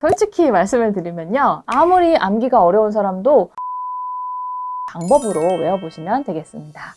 솔직히 말씀을 드리면요. 아무리 암기가 어려운 사람도 방법으로 외워보시면 되겠습니다.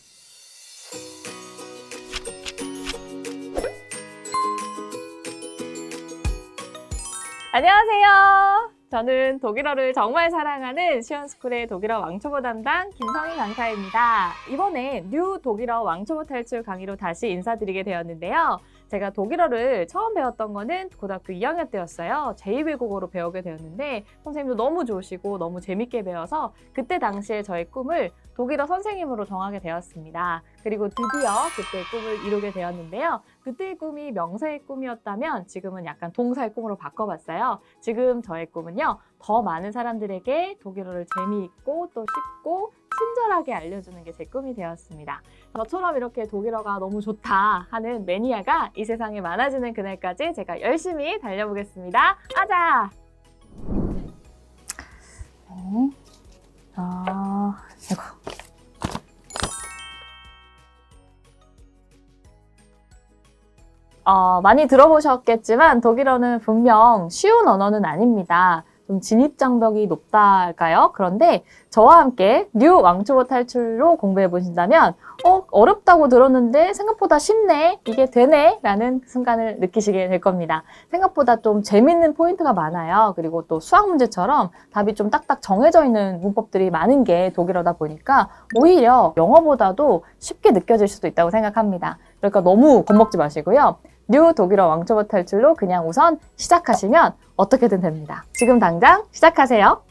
안녕하세요. 저는 독일어를 정말 사랑하는 시원스쿨의 독일어 왕초보 담당 김성희 강사입니다. 이번에 뉴 독일어 왕초보 탈출 강의로 다시 인사드리게 되었는데요. 제가 독일어를 처음 배웠던 거는 고등학교 2학년 때였어요. 제2외국어로 배우게 되었는데 선생님도 너무 좋으시고 너무 재밌게 배워서 그때 당시에 저의 꿈을 독일어 선생님으로 정하게 되었습니다. 그리고 드디어 그때의 꿈을 이루게 되었는데요. 그때의 꿈이 명사의 꿈이었다면 지금은 약간 동사의 꿈으로 바꿔봤어요. 지금 저의 꿈은요. 더 많은 사람들에게 독일어를 재미있고 또 쉽고 친절하게 알려주는 게 제 꿈이 되었습니다. 저처럼 이렇게 독일어가 너무 좋다 하는 매니아가 이 세상에 많아지는 그날까지 제가 열심히 달려보겠습니다. 아자! 많이 들어보셨겠지만 독일어는 분명 쉬운 언어는 아닙니다. 좀 진입장벽이 높다 할까요? 그런데 저와 함께 뉴 왕초보 탈출로 공부해 보신다면 어렵다고 들었는데 생각보다 쉽네, 이게 되네 라는 순간을 느끼시게 될 겁니다. 생각보다 좀 재밌는 포인트가 많아요. 그리고 또 수학 문제처럼 답이 좀 딱딱 정해져 있는 문법들이 많은 게 독일어다 보니까 오히려 영어보다도 쉽게 느껴질 수도 있다고 생각합니다. 그러니까 너무 겁먹지 마시고요. 뉴 독일어 왕초보 탈출로 그냥 우선 시작하시면 어떻게든 됩니다. 지금 당장 시작하세요.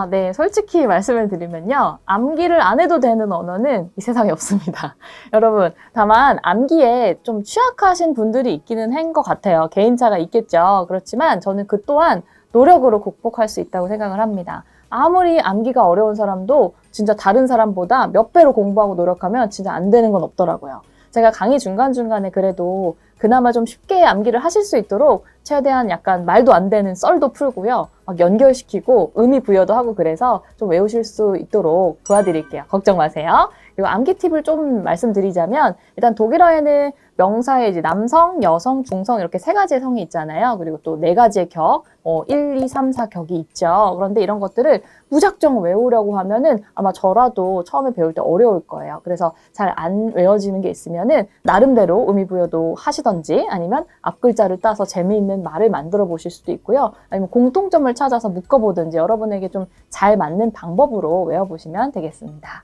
네. 솔직히 말씀을 드리면요. 암기를 안 해도 되는 언어는 이 세상에 없습니다. 여러분, 다만 암기에 좀 취약하신 분들이 있기는 한 것 같아요. 개인차가 있겠죠. 그렇지만 저는 그 또한 노력으로 극복할 수 있다고 생각을 합니다. 아무리 암기가 어려운 사람도 진짜 다른 사람보다 몇 배로 공부하고 노력하면 진짜 안 되는 건 없더라고요. 제가 강의 중간중간에 그래도 그나마 좀 쉽게 암기를 하실 수 있도록 최대한 약간 말도 안 되는 썰도 풀고요. 막 연결시키고 의미 부여도 하고 그래서 좀 외우실 수 있도록 도와드릴게요. 걱정 마세요. 그리고 암기 팁을 좀 말씀드리자면 일단 독일어에는 명사에 이제 남성, 여성, 중성 이렇게 세 가지의 성이 있잖아요. 그리고 또 네 가지의 격, 1, 2, 3, 4 격이 있죠. 그런데 이런 것들을 무작정 외우려고 하면은 아마 저라도 처음에 배울 때 어려울 거예요. 그래서 잘 안 외워지는 게 있으면은 나름대로 의미 부여도 하시던지 아니면 앞글자를 따서 재미있는 말을 만들어 보실 수도 있고요. 아니면 공통점을 찾아서 묶어보든지 여러분에게 좀 잘 맞는 방법으로 외워보시면 되겠습니다.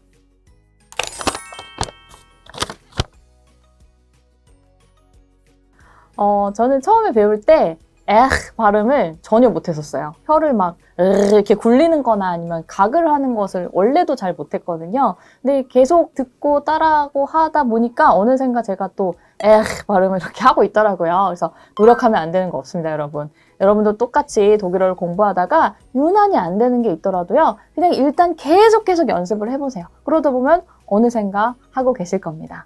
저는 처음에 배울 때 발음을 전혀 못했었어요. 혀를 막 이렇게 굴리는 거나 아니면 각을 하는 것을 원래도 잘 못했거든요. 근데 계속 듣고 따라하고 하다 보니까 어느샌가 제가 또 발음을 이렇게 하고 있더라고요. 그래서 노력하면 안 되는 거 없습니다, 여러분. 여러분도 똑같이 독일어를 공부하다가 유난히 안 되는 게 있더라도요. 그냥 일단 계속 연습을 해보세요. 그러다 보면 어느샌가 하고 계실 겁니다.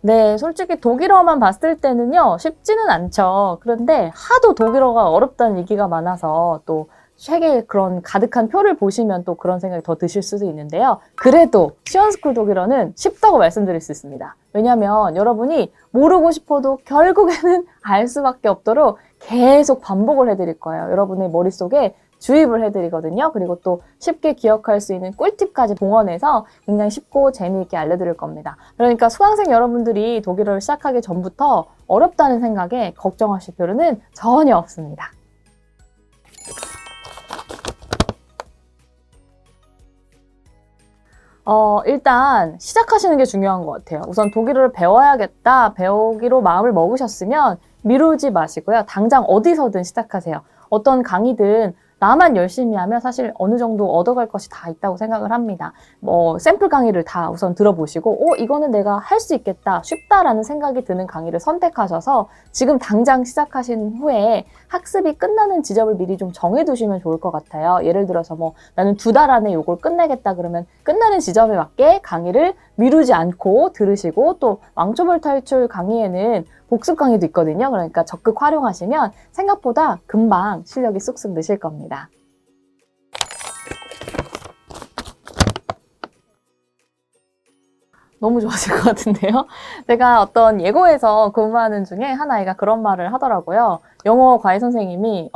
네, 솔직히 독일어만 봤을 때는요, 쉽지는 않죠. 그런데 하도 독일어가 어렵다는 얘기가 많아서 또 책에 그런 가득한 표를 보시면 또 그런 생각이 더 드실 수도 있는데요. 그래도 시원스쿨 독일어는 쉽다고 말씀드릴 수 있습니다. 왜냐하면 여러분이 모르고 싶어도 결국에는 알 수밖에 없도록 계속 반복을 해드릴 거예요. 여러분의 머릿속에 주입을 해드리거든요. 그리고 또 쉽게 기억할 수 있는 꿀팁까지 동원해서 굉장히 쉽고 재미있게 알려드릴 겁니다. 그러니까 수강생 여러분들이 독일어를 시작하기 전부터 어렵다는 생각에 걱정하실 필요는 전혀 없습니다. 일단 시작하시는 게 중요한 것 같아요. 우선 독일어를 배워야겠다, 배우기로 마음을 먹으셨으면 미루지 마시고요. 당장 어디서든 시작하세요. 어떤 강의든 나만 열심히 하면 사실 어느 정도 얻어갈 것이 다 있다고 생각을 합니다. 샘플 강의를 다 우선 들어보시고 이거는 내가 할 수 있겠다, 쉽다라는 생각이 드는 강의를 선택하셔서 지금 당장 시작하신 후에 학습이 끝나는 지점을 미리 좀 정해두시면 좋을 것 같아요. 예를 들어서 나는 2달 안에 이걸 끝내겠다 그러면 끝나는 지점에 맞게 강의를 미루지 않고 들으시고 또 왕초보 탈출 강의에는 복습 강의도 있거든요. 그러니까 적극 활용하시면 생각보다 금방 실력이 쑥쑥 느실 겁니다. 너무 좋아하실 것 같은데요. 제가 어떤 예고에서 근무하는 중에 한 아이가 그런 말을 하더라고요. 영어 과외 선생님이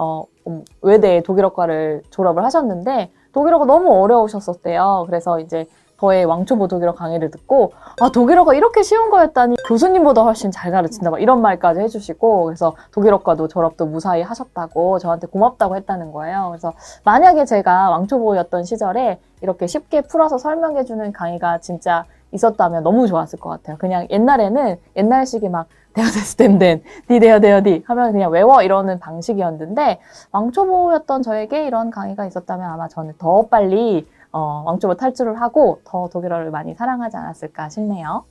외대 독일어과를 졸업을 하셨는데 독일어가 너무 어려우셨었대요. 그래서 이제 저의 왕초보 독일어 강의를 듣고 아, 독일어가 이렇게 쉬운 거였다니 교수님보다 훨씬 잘 가르친다 막 이런 말까지 해주시고 그래서 독일어과도 졸업도 무사히 하셨다고 저한테 고맙다고 했다는 거예요. 그래서 만약에 제가 왕초보였던 시절에 이렇게 쉽게 풀어서 설명해주는 강의가 진짜 있었다면 너무 좋았을 것 같아요. 그냥 옛날에는 옛날식이 막 데어데스댐덴 디데어데어디 하면 그냥 외워 이러는 방식이었는데 왕초보였던 저에게 이런 강의가 있었다면 아마 저는 더 빨리 왕초보 탈출을 하고 더 독일어를 많이 사랑하지 않았을까 싶네요.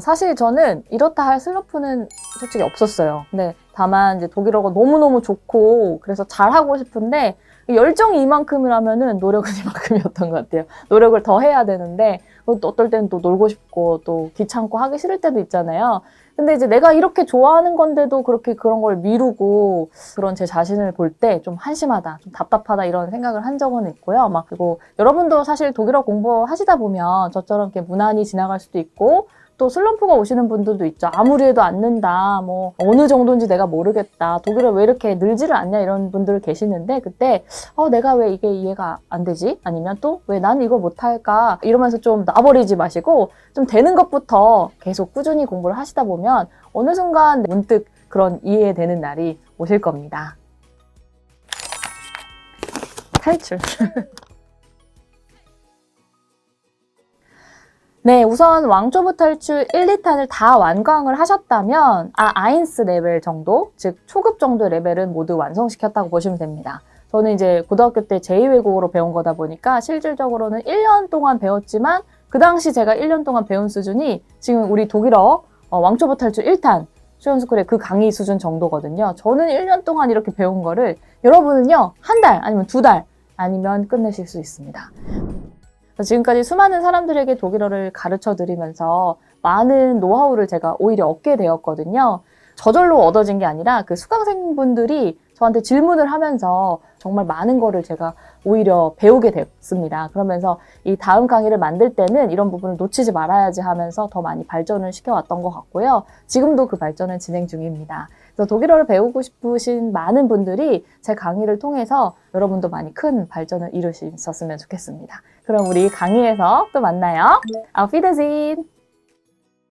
사실 저는 이렇다 할 슬럼프는 솔직히 없었어요. 근데 다만 이제 독일어가 너무너무 좋고 그래서 잘하고 싶은데 열정이 이만큼이라면은 노력은 이만큼이었던 것 같아요. 노력을 더 해야 되는데 또 어떨 때는 또 놀고 싶고 또 귀찮고 하기 싫을 때도 있잖아요. 근데 이제 내가 이렇게 좋아하는 건데도 그렇게 그런 걸 미루고 그런 제 자신을 볼 때 좀 한심하다, 좀 답답하다 이런 생각을 한 적은 있고요. 막 그리고 여러분도 사실 독일어 공부하시다 보면 저처럼 이렇게 무난히 지나갈 수도 있고 또 슬럼프가 오시는 분들도 있죠. 아무리 해도 안 는다. 뭐 어느 정도인지 내가 모르겠다. 독일어 왜 이렇게 늘지를 않냐 이런 분들 계시는데 그때 내가 왜 이게 이해가 안 되지? 아니면 또 왜 나는 이걸 못할까? 이러면서 좀 놔버리지 마시고 좀 되는 것부터 계속 꾸준히 공부를 하시다 보면 어느 순간 문득 그런 이해되는 날이 오실 겁니다. 탈출. 네, 우선 왕초보 탈출 1, 2탄을 다 완강을 하셨다면 아인스 레벨 정도, 즉 초급 정도의 레벨은 모두 완성시켰다고 보시면 됩니다. 저는 이제 고등학교 때 제2외국어로 배운 거다 보니까 실질적으로는 1년 동안 배웠지만 그 당시 제가 1년 동안 배운 수준이 지금 우리 독일어 왕초보 탈출 1탄 수연스쿨의 그 강의 수준 정도거든요. 저는 1년 동안 이렇게 배운 거를 여러분은요, 한 달 아니면 2달 아니면 끝내실 수 있습니다. 지금까지 수많은 사람들에게 독일어를 가르쳐 드리면서 많은 노하우를 제가 오히려 얻게 되었거든요. 저절로 얻어진 게 아니라 그 수강생분들이 저한테 질문을 하면서 정말 많은 거를 제가 오히려 배우게 됐습니다. 그러면서 이 다음 강의를 만들 때는 이런 부분을 놓치지 말아야지 하면서 더 많이 발전을 시켜왔던 것 같고요. 지금도 그 발전은 진행 중입니다. 그래서 독일어를 배우고 싶으신 많은 분들이 제 강의를 통해서 여러분도 많이 큰 발전을 이루셨으면 좋겠습니다. 그럼 우리 강의에서 또 만나요. Auf Wiedersehen!